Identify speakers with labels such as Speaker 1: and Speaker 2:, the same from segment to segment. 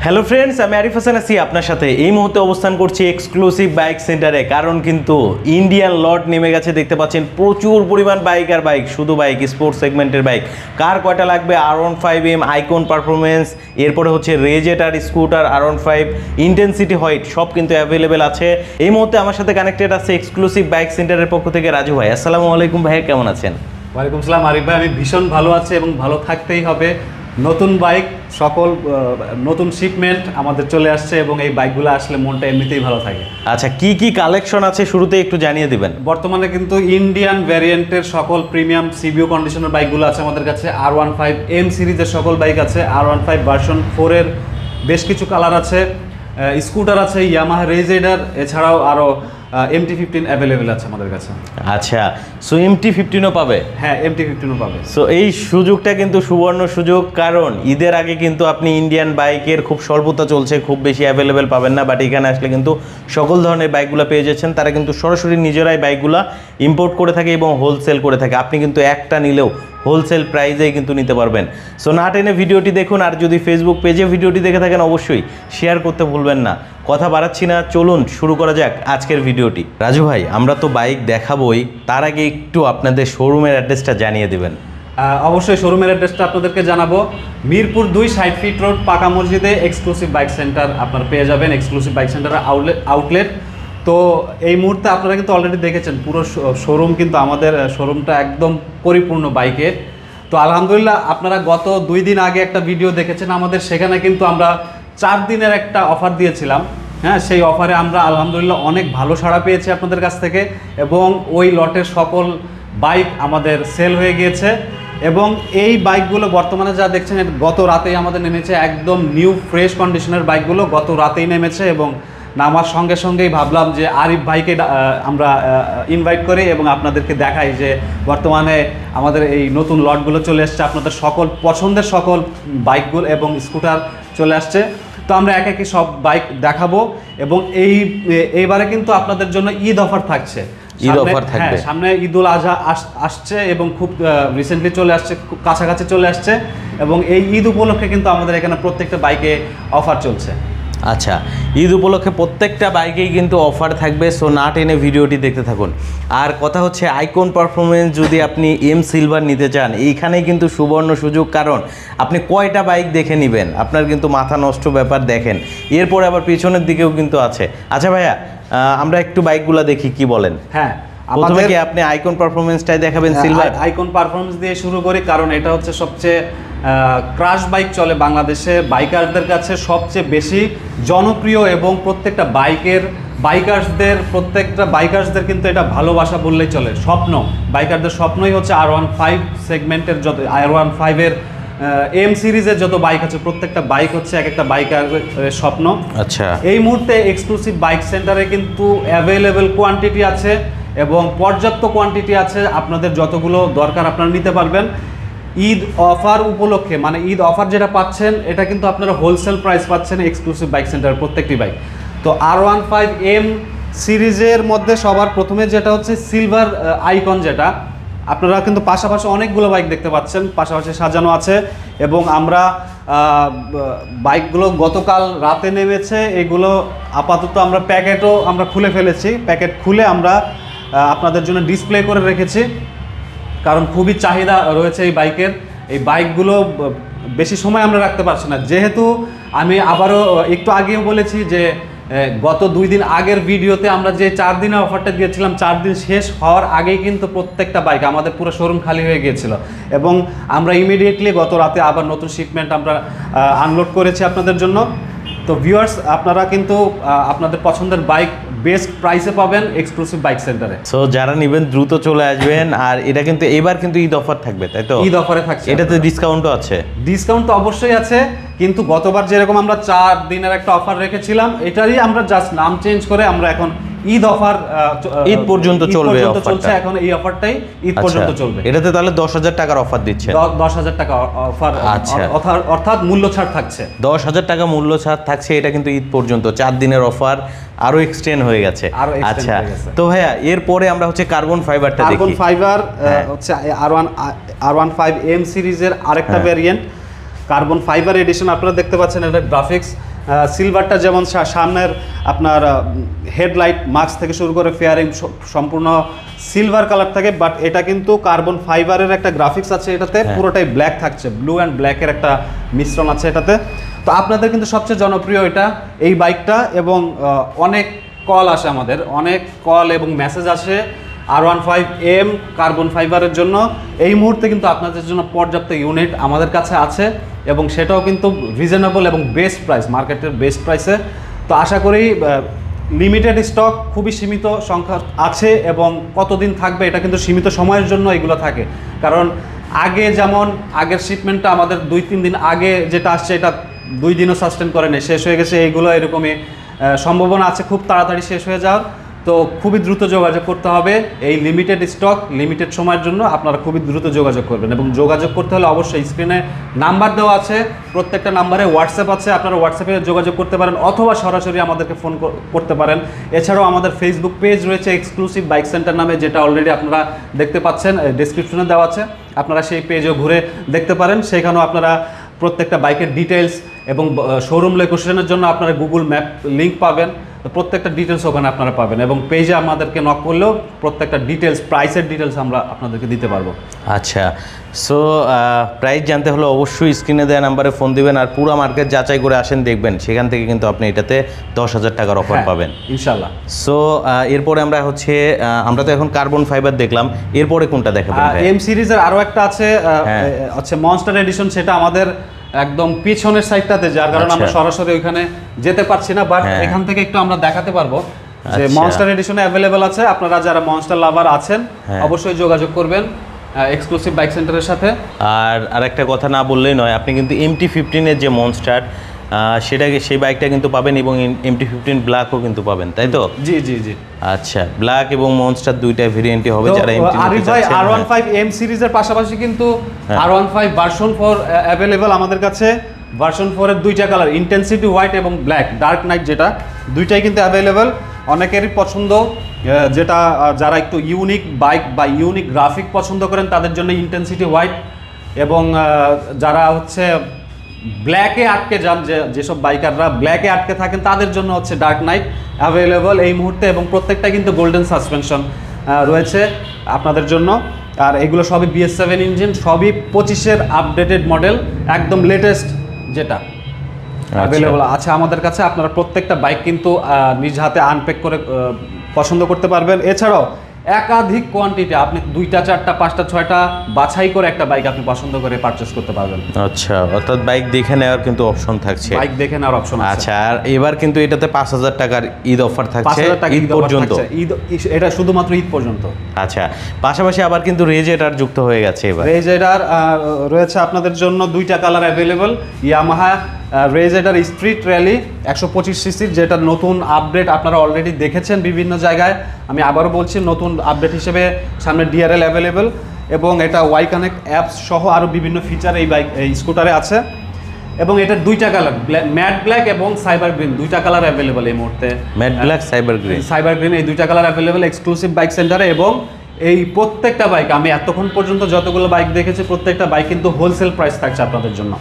Speaker 1: Hello friends, আমি আরিফ হাসান আছি আপনার সাথে। এই মুহূর্তে অবস্থান করছি এক্সক্লুসিভ বাইক সেন্টারে, কারণ কিন্তু ইন্ডিয়ান লট নেমে গেছে। দেখতে পাচ্ছেন প্রচুর পরিমাণ বাইক আর বাইক, শুধু বাইক, স্পোর্টস সেগমেন্টের বাইক। কার কয়টা লাগবে, R15M, আইকন পারফরমেন্স, এরপরে হচ্ছে রেজেট আর স্কুটার, R15, ইন্টেন্সিটি হোয়াইট, সব কিন্তু অ্যাভেলেবেল আছে। এই মুহূর্তে আমার সাথে কানেক্টেড আছে এক্সক্লুসিভ বাইক সেন্টারের পক্ষ থেকে রাজু ভাই। আসসালামু আলাইকুম ভাই, কেমন আছেন?
Speaker 2: ওয়ালাইকুম সালাম আরিফ ভাই, আমি ভীষণ ভালো আছি এবং ভালো থাকতেই হবে। নতুন বাইক, সকল নতুন শিপমেন্ট আমাদের চলে আসছে এবং এই বাইকগুলো আসলে মনটা এমনিতেই ভালো থাকে।
Speaker 1: আচ্ছা, কি কি কালেকশন আছে শুরুতে একটু জানিয়ে দিবেন।
Speaker 2: বর্তমানে কিন্তু ইন্ডিয়ান ভ্যারিয়েন্টের সকল প্রিমিয়াম সিবিও কন্ডিশনের বাইকগুলো আছে আমাদের কাছে। R15M সিরিজের সকল বাইক আছে, R15 ভার্সন 4 এর বেশ কিছু কালার আছে, স্কুটার আছে, ইয়ামাহা রেজেডার, এছাড়াও আরও MT-15 অ্যাভেলেবেল আছে আমাদের কাছে।
Speaker 1: আচ্ছা, সো MT-15ও পাবে?
Speaker 2: হ্যাঁ, MT-15ও পাবে।
Speaker 1: সো এই সুযোগটা কিন্তু সুবর্ণ সুযোগ, কারণ ঈদের আগে কিন্তু আপনি ইন্ডিয়ান বাইকের খুব স্বল্পতা চলছে, খুব বেশি অ্যাভেলেবেল পাবেন না। বাট এখানে আসলে কিন্তু সকল ধরনের বাইকগুলো পেয়ে যাচ্ছেন। তারা কিন্তু সরাসরি নিজেরাই বাইকগুলো ইম্পোর্ট করে থাকে এবং হোলসেল করে থাকে। আপনি কিন্তু একটা নিলেও হোলসেল প্রাইজেই কিন্তু নিতে পারবেন। সো না টেনে ভিডিওটি দেখুন, আর যদি ফেসবুক পেজে ভিডিওটি দেখে থাকেন অবশ্যই শেয়ার করতে ভুলবেন না। কথা বাড়াচ্ছি না, চলুন শুরু করা যাক আজকের ভিডিওটি। রাজু ভাই, আমরা তো বাইক দেখাবোই, তার আগে একটু আপনাদের শোরুমের অ্যাড্রেসটা জানিয়ে দেবেন।
Speaker 2: অবশ্যই শোরুমের অ্যাড্রেসটা আপনাদেরকে জানাবো। মিরপুর 2 60 ফিট রোড, পাকা মসজিদে এক্সক্লুসিভ বাইক সেন্টার আপনারা পেয়ে যাবেন। এক্সক্লুসিভ বাইক সেন্টারের আউটলেট। তো এই মুহূর্তে আপনারা কিন্তু অলরেডি দেখেছেন পুরো শোরুম, কিন্তু আমাদের শোরুমটা একদম পরিপূর্ণ বাইকের। তো আলহামদুলিল্লাহ, আপনারা গত 2 দিন আগে একটা ভিডিও দেখেছেন আমাদের, সেখানে কিন্তু আমরা 4 দিনের একটা অফার দিয়েছিলাম। হ্যাঁ, সেই অফারে আমরা আলহামদুলিল্লাহ অনেক ভালো সাড়া পেয়েছি আপনাদের কাছ থেকে, এবং ওই লটের সকল বাইক আমাদের সেল হয়ে গিয়েছে। এবং এই বাইকগুলো বর্তমানে যা দেখছেন, গত রাতেই আমাদের নেমেছে, একদম নিউ ফ্রেশ কন্ডিশনের বাইকগুলো গত রাতেই নেমেছে। এবং নামার সঙ্গে সঙ্গেই ভাবলাম যে আরিফ ভাইকে আমরা ইনভাইট করি এবং আপনাদেরকে দেখাই যে বর্তমানে আমাদের এই নতুন লটগুলো চলে আসছে, আপনাদের সকল পছন্দের সকল বাইকগুলো এবং স্কুটার চলে আসছে। তো আমরা এক একে সব বাইক দেখাবো। এবং এইবারে কিন্তু আপনাদের জন্য ঈদ অফার থাকছে।
Speaker 1: ঈদ অফার থাকবে,
Speaker 2: সামনে ঈদুল আজহা আসছে এবং খুব রিসেন্টলি চলে আসছে, খুব কাছাকাছি চলে আসছে। এবং এই ঈদ উপলক্ষে কিন্তু আমাদের এখানে প্রত্যেকটা বাইকে অফার চলছে।
Speaker 1: আচ্ছা, ঈদ উপলক্ষে প্রত্যেকটা বাইকেই কিন্তু অফার থাকবে। সো না টেনে ভিডিওটি দেখতে থাকুন। আর কথা হচ্ছে, আইকন পারফরমেন্স যদি আপনি M সিলভার নিতে চান, এইখানেই কিন্তু সুবর্ণ সুযোগ, কারণ আপনি কয়টা বাইক দেখে নেবেন, আপনার কিন্তু মাথা নষ্ট ব্যাপার। দেখেন, এরপরে আবার পিছনের দিকেও কিন্তু আছে। আচ্ছা ভাইয়া, আমরা একটু বাইকগুলো দেখি, কি বলেন?
Speaker 2: হ্যাঁ,
Speaker 1: প্রথমে কি আপনি আইকন পারফরমেন্সটাই দেখাবেন? সিলভার
Speaker 2: আইকন পারফরমেন্স দিয়ে শুরু করি, কারণ এটা হচ্ছে সবচেয়ে ক্রাশ বাইক চলে বাংলাদেশে, বাইকারদের কাছে সবচেয়ে বেশি জনপ্রিয়। এবং প্রত্যেকটা বাইকার্সদের কিন্তু এটা ভালোবাসা বললেই চলে, স্বপ্ন। বাইকারদের স্বপ্নই হচ্ছে R15 সেগমেন্টের যত R15 এর M সিরিজের যত বাইক আছে, প্রত্যেকটা বাইক হচ্ছে এক একটা বাইকারের স্বপ্ন।
Speaker 1: আচ্ছা,
Speaker 2: এই মুহূর্তে এক্সক্লুসিভ বাইক সেন্টারে কিন্তু অ্যাভেলেবেল কোয়ান্টিটি আছে এবং পর্যাপ্ত কোয়ান্টিটি আছে। আপনাদের যতগুলো দরকার আপনারা নিতে পারবেন। ঈদ অফার উপলক্ষে, মানে ঈদ অফার যেটা পাচ্ছেন, এটা কিন্তু আপনারা হোলসেল প্রাইস পাচ্ছেন এক্সক্লুসিভ বাইক সেন্টার প্রত্যেকটি বাইক। তো R15M সিরিজের মধ্যে সবার প্রথমে যেটা হচ্ছে সিলভার আইকন, যেটা আপনারা কিন্তু পাশাপাশি অনেকগুলো বাইক দেখতে পাচ্ছেন, পাশাপাশি সাজানো আছে। এবং আমরা বাইকগুলো গতকাল রাতে নেমেছে, এগুলো আপাতত আমরা প্যাকেটও আমরা খুলে ফেলেছি। প্যাকেট খুলে আমরা আপনাদের জন্য ডিসপ্লে করে রেখেছি, কারণ খুবই চাহিদা রয়েছে এই বাইকের। এই বাইকগুলো বেশি সময় আমরা রাখতে পারছি না, যেহেতু আমি আবারও একটু আগেও বলেছি যে গত 2 দিন আগের ভিডিওতে আমরা যে 4 দিনের অফারটা দিয়েছিলাম, 4 দিন শেষ হওয়ার আগেই কিন্তু প্রত্যেকটা বাইক আমাদের পুরো শোরুম খালি হয়ে গিয়েছিল। এবং আমরা ইমিডিয়েটলি গত রাতে আবার নতুন শিপমেন্ট আমরা আনলোড করেছি আপনাদের জন্য। তো ভিউয়ার্স, আপনারা কিন্তু আপনাদের পছন্দের বাইক বেস্ট প্রাইসে পাবেন এক্সক্লুসিভ বাইক সেন্টারে।
Speaker 1: সো যারা নেবেন দ্রুত চলে আসবেন। আর এটা কিন্তু এবার কিন্তু ঈদ অফার থাকবে, তাই তো?
Speaker 2: ঈদ অফারে থাকছে,
Speaker 1: এটাতে ডিসকাউন্টও আছে।
Speaker 2: ডিসকাউন্ট তো অবশ্যই আছে, কিন্তু গতবার যেরকম আমরা 4 দিনের একটা অফার রেখেছিলাম, এটারই আমরা জাস্ট নাম চেঞ্জ করে আমরা এখন ঈদ অফার,
Speaker 1: ঈদ পর্যন্ত চলবে
Speaker 2: চলছে এখন এই অফারটাই ঈদ পর্যন্ত চলবে।
Speaker 1: এটাতে তাহলে 10,000 টাকার অফার দিচ্ছে।
Speaker 2: 10,000 টাকা অফার, অর্থাৎ মূল্য ছাড় থাকছে।
Speaker 1: 10,000 টাকা মূল্য ছাড় থাকছে, এটা কিন্তু ঈদ পর্যন্ত 4 দিনের অফার, আরো এক্সটেন্ড হয়ে গেছে। আচ্ছা, তো ভাইয়া এরপরে আমরা হচ্ছে কার্বন ফাইবারটা দেখি।
Speaker 2: কার্বন ফাইবার হচ্ছে R15M সিরিজের আরেকটা ভ্যারিয়েন্ট, কার্বন ফাইবার এডিশন। আপনারা দেখতে পাচ্ছেন এটা গ্রাফিক্স সিলভারটা যেমন সামনের আপনার হেডলাইট মাস্ক থেকে শুরু করে ফেয়ারিং সম্পূর্ণ সিলভার কালার থাকে, বাট এটা কিন্তু কার্বন ফাইবারের একটা গ্রাফিক্স আছে এটাতে, পুরোটাই ব্ল্যাক থাকছে, ব্লু অ্যান্ড ব্ল্যাকের একটা মিশ্রণ আছে এটাতে। তো আপনাদের কিন্তু সবচেয়ে জনপ্রিয় এটা এই বাইকটা, এবং অনেক কল আসে আমাদের, অনেক কল এবং মেসেজ আসে R15M কার্বন ফাইবারের জন্য। এই মুহূর্তে কিন্তু আপনাদের জন্য পর্যাপ্ত ইউনিট আমাদের কাছে আছে, এবং সেটাও কিন্তু রিজনেবল এবং বেস্ট প্রাইস, মার্কেটের বেস্ট প্রাইসে। তো আশা করি লিমিটেড স্টক, খুবই সীমিত সংখ্যা আছে, এবং কতদিন থাকবে এটা কিন্তু সীমিত সময়ের জন্য এগুলো থাকে। কারণ আগে যেমন আগের শিপমেন্টটা আমাদের 2-3 দিন আগে যেটা আসছে এটা 2 দিনও সাস্টেন করে নেই, শেষ হয়ে গেছে। এইগুলো এরকমই সম্ভাবনা আছে খুব তাড়াতাড়ি শেষ হয়ে যাওয়ার। তো খুবই দ্রুত যোগাযোগ করতে হবে, এই লিমিটেড স্টক লিমিটেড সময়ের জন্য আপনারা খুবই দ্রুত যোগাযোগ করবেন। এবং যোগাযোগ করতে হলে অবশ্যই স্ক্রিনে নাম্বার দেওয়া আছে, প্রত্যেকটা নাম্বারে হোয়াটসঅ্যাপ আছে, আপনারা হোয়াটসঅ্যাপে যোগাযোগ করতে পারেন অথবা সরাসরি আমাদেরকে ফোন করতে পারেন। এছাড়াও আমাদের ফেসবুক পেজ রয়েছে এক্সক্লুসিভ বাইক সেন্টার নামে, যেটা অলরেডি আপনারা দেখতে পাচ্ছেন, ডেসক্রিপশনে দেওয়া আছে, আপনারা সেই পেজও ঘুরে দেখতে পারেন। সেখানেও আপনারা প্রত্যেকটা বাইকের ডিটেলস এবং শোরুম লোকেশনের জন্য আপনারা গুগল ম্যাপ লিঙ্ক পাবেন, প্রত্যেকটা ডিটেলস ওখানে আপনারা পাবেন। এবং পেজে আমাদেরকে নক করলেও প্রত্যেকটা ডিটেলস, প্রাইসের ডিটেলস আমরা আপনাদেরকে দিতে পারবো।
Speaker 1: আচ্ছা, সো প্রাইস জানতে হলে অবশ্যই স্ক্রিনে দেওয়া নাম্বারে ফোন দিবেন, আর পুরো মার্কেট যাচাই করে আসেন, দেখবেন সেখান থেকে কিন্তু আপনি এটাতে 10,000 টাকার অফার পাবেন
Speaker 2: ইনশাল্লাহ।
Speaker 1: সো এরপরে আমরা হচ্ছে আমরা তো এখন কার্বন ফাইবার দেখলাম, এরপরে কোনটা দেখাবেন?
Speaker 2: এম সিরিজের আরও একটা আছে, হচ্ছে মনস্টার এডিশন, সেটা আমাদের একদম পিছনের সাইডটাতে, যার কারণে আমরা সরাসরি ওইখানে যেতে পারছি না, বাট এখান থেকে একটু আমরা দেখাতে পারবো যে মনস্টার এডিশনে অ্যাভেলেবেল আছে। আপনারা যারা মনস্টার লাভার আছেন অবশ্যই যোগাযোগ করবেন এক্সক্লুসিভ বাইক সেন্টারের সাথে।
Speaker 1: আর একটা কথা না বললেই নয়, আপনি কিন্তু MT-15 এর যে মনস্টার সেই বাইকটা কিন্তু পাবেন, এবং MT-15 ব্ল্যাকও কিন্তু পাবেন, তাই তো?
Speaker 2: জি জি জি।
Speaker 1: আচ্ছা, ব্ল্যাক এবং মনস্টার দুইটা ভেরিয়েন্টই হবে যারা
Speaker 2: আরিফ ভাই R15M সিরিজের পাশাপাশি কিন্তু R15 ভার্সন 4 অ্যাভেলেবল আমাদের কাছে। ভার্সন 4 এর দুইটা কালার, ইন্টেন্সিটি হোয়াইট এবং ব্ল্যাক ডার্ক নাইট, যেটা দুইটাই কিন্তু অ্যাভেলেবল। অনেকেরই পছন্দ, যেটা যারা একটু ইউনিক বাইক বা ইউনিক গ্রাফিক পছন্দ করেন তাদের জন্য ইন্টেন্সিটি হোয়াইট, এবং যারা হচ্ছে ব্ল্যাকে আটকে যান, যেসব বাইকাররা ব্ল্যাকে আটকে থাকেন তাদের জন্য হচ্ছে ডার্ক নাইট অ্যাভেলেবল এই মুহূর্তে, এবং প্রত্যেকটা কিন্তু গোল্ডেন সাসপেনশন রয়েছে আপনাদের জন্য। আর এগুলো সবই BS7 ইঞ্জিন, সবই 25-এর আপডেটেড মডেল, একদম লেটেস্ট যেটা অ্যাভেলেবল আছে আমাদের কাছে। আপনারা প্রত্যেকটা বাইক কিন্তু নিজ হাতে আনপ্যাক করে পছন্দ করতে পারবেন। এছাড়াও একাধিক কোয়ান্টিটি, আপনি 2টা 4টা 5টা 6টা বাছাই করে একটা বাইক আপনি পছন্দ করে পারচেজ করতে পারবেন।
Speaker 1: আচ্ছা, অর্থাৎ বাইক দেখে নেওয়ার কিন্তু অপশন থাকছে,
Speaker 2: বাইক দেখে নেওয়ার অপশন আছে।
Speaker 1: আচ্ছা, আর এবার কিন্তু এটাতে 5,000 টাকার ঈদ অফার থাকছে, ঈদ পর্যন্ত।
Speaker 2: এটা শুধুমাত্র ঈদ পর্যন্ত।
Speaker 1: আচ্ছা, পাশাপাশি আবার কিন্তু রেজেটার যুক্ত হয়ে গেছে এবার।
Speaker 2: রেজেটার রয়েছে আপনাদের জন্য 2টা colour available, Yamaha RayZR street rally 125 সিসির, যেটা নতুন আপডেট আপনারা অলরেডি দেখেছেন বিভিন্ন জায়গায়। আমি আবারও বলছি, নতুন আপডেট হিসেবে সামনে DRL অ্যাভেলেবল, এবং এটা ওয়াই কানেক্ট অ্যাপস সহ আরও বিভিন্ন ফিচার এই স্কুটারে আছে। এবং এটার 2টা কালার, ম্যাট ব্ল্যাক এবং সাইবার গ্রিন, 2টা কালার অ্যাভেলেবল এই মুহূর্তে।
Speaker 1: ম্যাট ব্ল্যাক, সাইবার গ্রিন,
Speaker 2: এই 2টা কালার অ্যাভেলেবল এক্সক্লুসিভ বাইক সেন্টারে। এবং এই প্রত্যেকটা বাইক, আমি এতক্ষণ পর্যন্ত যতগুলো বাইক দেখেছি, প্রত্যেকটা বাইক কিন্তু হোলসেল প্রাইস থাকছে আপনাদের জন্য,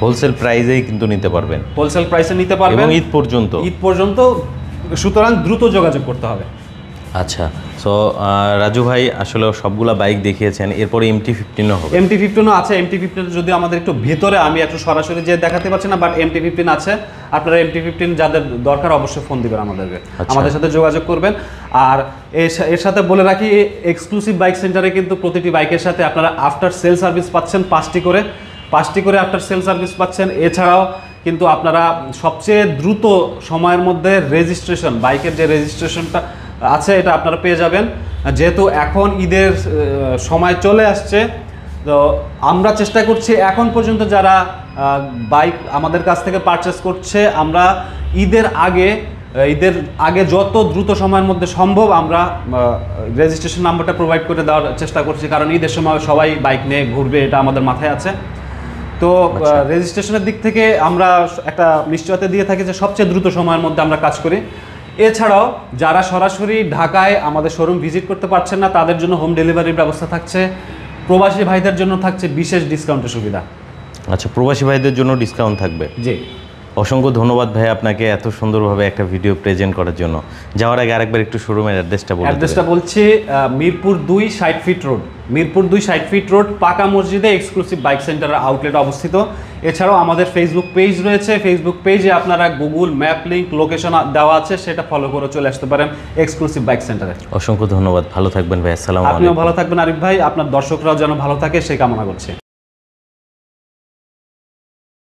Speaker 1: হোলসেল প্রাইসেই কিন্তু নিতে পারবেন,
Speaker 2: হোলসেল প্রাইসে নিতে পারবেন
Speaker 1: এবং ঈদ পর্যন্ত।
Speaker 2: সুতরাং দ্রুত যোগাযোগ করতে হবে।
Speaker 1: আচ্ছা, সো রাজু ভাই আসলে সবগুলা বাইক দেখিয়েছেন, এরপরে MT-15 হবে।
Speaker 2: MT-15 আছে। MT-15 যদি আমাদের একটু ভিতরে, আমি একটু সরাসরি যে দেখাতে পারছি না, বাট MT-15 আছে। আপনারা MT-15 যাদের দরকার অবশ্যই ফোন দিবেন আমাদেরকে, আমাদের সাথে যোগাযোগ করবেন। আর এর সাথে বলে রাখি, এক্সক্লুসিভ বাইক সেন্টারে কিন্তু প্রতিটি বাইকের সাথে আপনারা আফটার সেল সার্ভিস পাচ্ছেন, 5টি করে আফটার সেল সার্ভিস পাচ্ছেন। এছাড়াও কিন্তু আপনারা সবচেয়ে দ্রুত সময়ের মধ্যে রেজিস্ট্রেশন, বাইকের যে রেজিস্ট্রেশনটা আছে এটা আপনারা পেয়ে যাবেন। যেহেতু এখন ঈদের সময় চলে আসছে, তো আমরা চেষ্টা করছি এখন পর্যন্ত যারা বাইক আমাদের কাছ থেকে পারচেস করছে, আমরা ঈদের আগে যত দ্রুত সময়ের মধ্যে সম্ভব আমরা রেজিস্ট্রেশন নাম্বারটা প্রোভাইড করে দেওয়ার চেষ্টা করছি, কারণ ঈদের সময় সবাই বাইক নিয়ে ঘুরবে, এটা আমাদের মাথায় আছে। তো রেজিস্ট্রেশনের দিক থেকে আমরা একটা নিশ্চয়তা দিয়ে থাকি যে সবচেয়ে দ্রুত সময়ের মধ্যে আমরা কাজ করি। এছাড়াও যারা সরাসরি ঢাকায় আমাদের শোরুম ভিজিট করতে পারছেন না, তাদের জন্য হোম ডেলিভারির ব্যবস্থা থাকছে। প্রবাসী ভাইদের জন্য থাকছে বিশেষ ডিসকাউন্টের সুবিধা।
Speaker 1: আচ্ছা, প্রবাসী ভাইদের জন্য ডিসকাউন্ট থাকবে?
Speaker 2: জি,
Speaker 1: অসংখ্য ধন্যবাদ ভাই আপনাকে এত সুন্দরভাবে একটা ভিডিও প্রেজেন্ট করার জন্য। যাওয়ার আগে আরেকবার একটু শোরুমের অ্যাড্রেসটা বলুন।
Speaker 2: অ্যাড্রেসটা বলছি Mirpur 2 60 fit road, Mirpur 2 60 fit road, পাকা মসজিদে এক্সক্লুসিভ বাইক সেন্টারের আউটলেট অবস্থিত। এছাড়াও আমাদের ফেসবুক পেজ রয়েছে, ফেসবুক পেজে আপনারা গুগল ম্যাপ লিঙ্ক লোকেশন দেওয়া আছে, সেটা ফলো করে চলে আসতে পারেন এক্সক্লুসিভ বাইক সেন্টারে।
Speaker 1: অসংখ্য ধন্যবাদ, ভালো থাকবেন ভাই। আসসালামু আলাইকুম।
Speaker 2: আপনিও ভালো থাকবেন আরিফ ভাই, আপনার দর্শকরাও যেন ভালো থাকে সেই কামনা করছি।